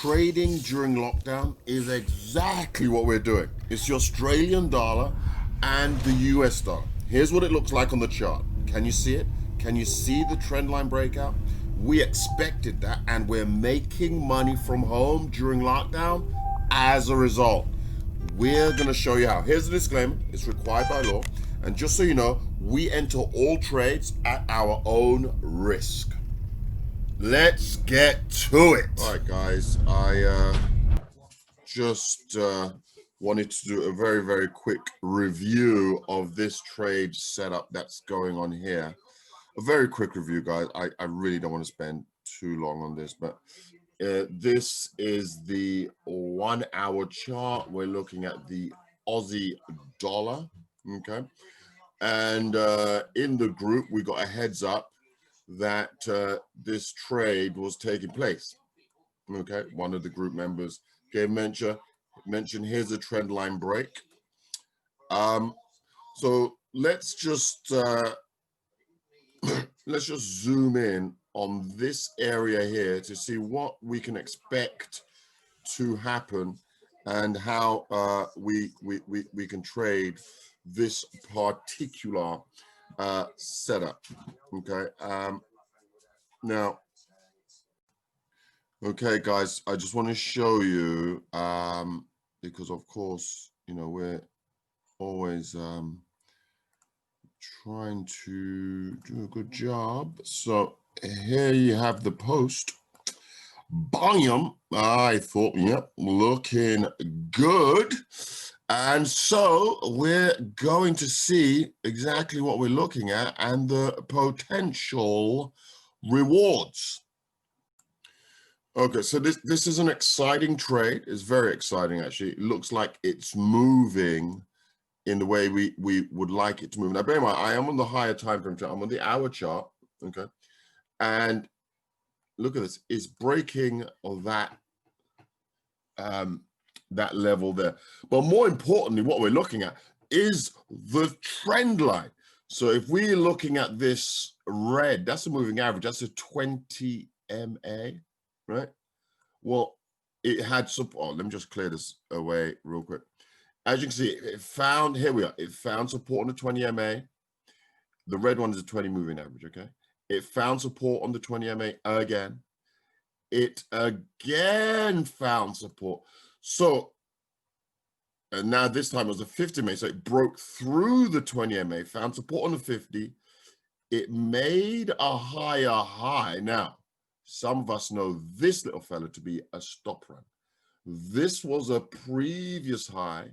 trading during lockdown is exactly what we're doing. It's the Australian dollar and the US dollar. Here's what it looks like on the chart. Can you see it? Can you see the trend line breakout? We expected that, and we're making money from home during lockdown as a result. We're going to show you how. Here's the disclaimer. It's required by law. And just so you know, we enter all trades at our own risk. Let's get to it. All right, guys. I just wanted to do a very, very quick review of this trade setup that's going on here. A very quick review, guys. I really don't want to spend too long on this, but this is the 1 hour chart. We're looking at the Aussie-Dollar, okay? And in the group, we got a heads up that this trade was taking place, okay? One of the group members gave mention here's a trend line break. So let's just zoom in on this area here to see what we can expect to happen and how we can trade this particular setup. Okay. Now, okay, guys, I just want to show you because of course, you know, we're always trying to do a good job. So here you have the post. Bam! I thought, yep, looking good. And so we're going to see exactly what we're looking at and the potential rewards. Okay, so this is an exciting trade. It's very exciting, actually. It looks like it's moving in the way we would like it to move. Now, bear in mind, I am on the higher time frame chart. I'm on the hour chart, okay? And look at this. It's breaking that that level there. But more importantly, what we're looking at is the trend line. So if we're looking at this red, that's a moving average. That's a 20 MA, right? Well, it had support. Let me just clear this away real quick. As you can see, it found, here we are, it found support on the 20 MA. The red one is a 20 moving average, okay? It found support on the 20 MA again. It again found support. So, and now this time it was a 50 MA, so it broke through the 20 MA, found support on the 50. It made a higher high. Now, some of us know this little fella to be a stop run. This was a previous high.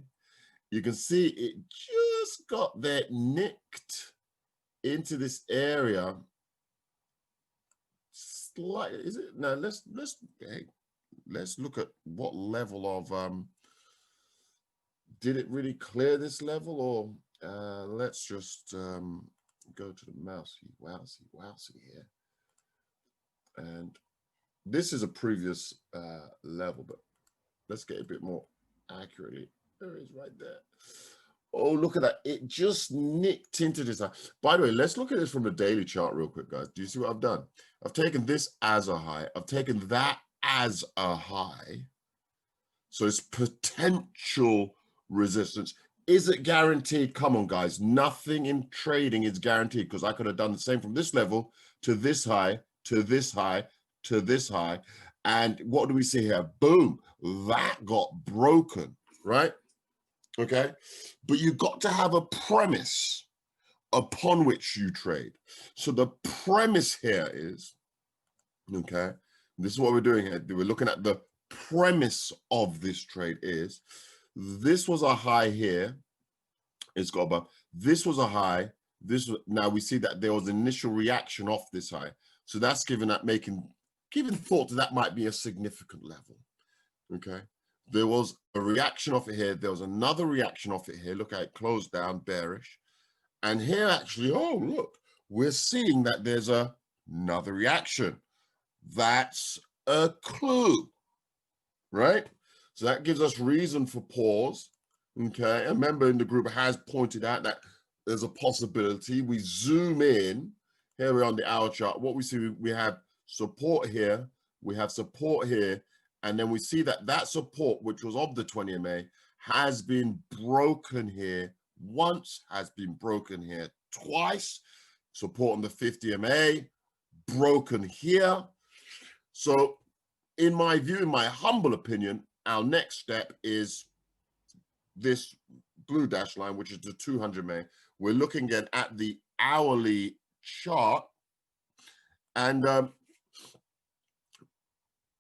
You can see it just got there, nicked into this area. Slight, is it? Now let's look at what level of did it really clear this level, or let's just go to the mousey here. And this is a previous level, but let's get a bit more accurately. There it is right there. Oh, look at that. It just nicked into this. By the way, let's look at this from the daily chart real quick, guys. Do you see what I've done? I've taken this as a high. I've taken that as a high. So it's potential resistance. Is it guaranteed? Come on, guys. Nothing in trading is guaranteed, because I could have done the same from this level to this high, to this high, to this high. And what do we see here? Boom. That got broken, right? Okay, but you've got to have a premise upon which you trade. So the premise here is, okay, this is what we're doing here. We're looking at the premise of this trade is, this was a high here. It's got above. This was a high. This was, now we see that there was an initial reaction off this high. So that's giving thought that might be a significant level, okay? There was a reaction off it here. There was another reaction off it here. Look at it closed down, bearish. And here actually, oh, look, we're seeing that there's another reaction. That's a clue, right? So that gives us reason for pause, okay? A member in the group has pointed out that there's a possibility. We zoom in. Here we're on the hour chart. What we see, we have support here. We have support here. And then we see that that support, which was of the 20 MA, has been broken here once, has been broken here twice. Support on the 50 MA, broken here. So in my view, in my humble opinion, our next step is this blue dash line, which is the 200 MA. We're looking at the hourly chart. And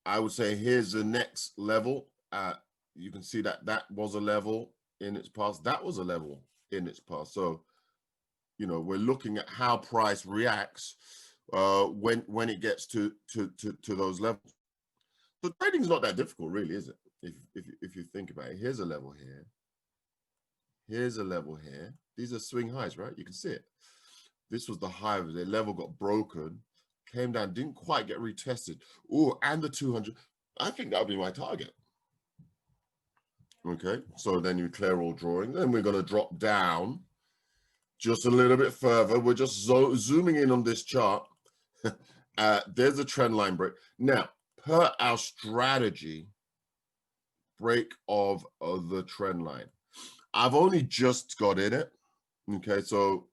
I would say here's the next level. You can see that that was a level in its past. That was a level in its past. So, you know, we're looking at how price reacts when it gets to those levels. So trading is not that difficult, really, is it? If you think about it, here's a level here. Here's a level here. These are swing highs, right? You can see it. This was the high of the level, got broken, came down, didn't quite get retested. Oh, and the 200. I think that would be my target. Okay, so then you clear all drawing. Then we're going to drop down just a little bit further. We're just zooming in on this chart. There's a trend line break. Now, per our strategy, break of the trend line. I've only just got in it. Okay, so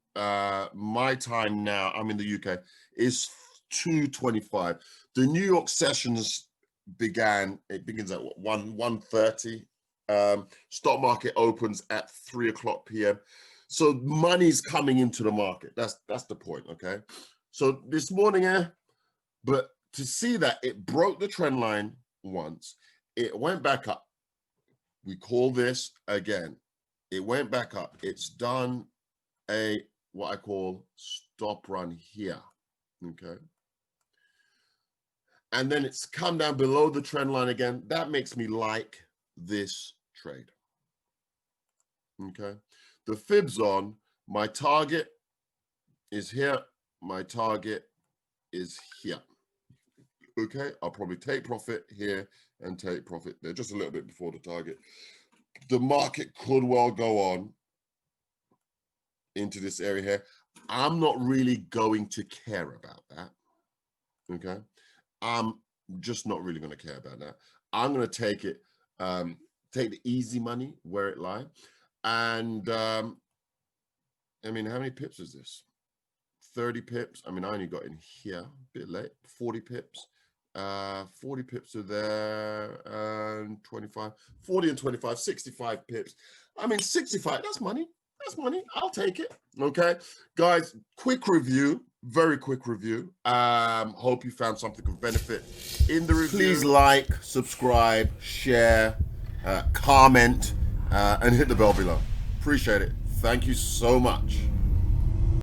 my time now, I'm in the UK, is 2:25. The New York sessions begins at what, 1:30. Stock market opens at 3:00 p.m. So money's coming into the market. That's the point. Okay, so this morning, but to see that it broke the trend line once, it went back up. We call this again. It went back up. It's done what I call stop run here. Okay. And then it's come down below the trend line again. That makes me like this trade. Okay. The fibs on, my target is here. My target is here. Okay. I'll probably take profit here and take profit there, just a little bit before the target. The market could well go on into this area here. I'm not really going to care about that. Okay. I'm just not really going to care about that. I'm going to take it, take the easy money where it lies. And I mean, how many pips is this? 30 pips. I mean, I only got in here a bit late. 40 pips. 40 pips are there, and 25, 40 and 25, 65 pips. I mean, 65, that's money. That's money. I'll take it. Okay, guys, quick review, very quick review. Hope you found something of benefit in the review. Please like, subscribe, share, comment, and hit the bell below. Appreciate it. Thank you so much.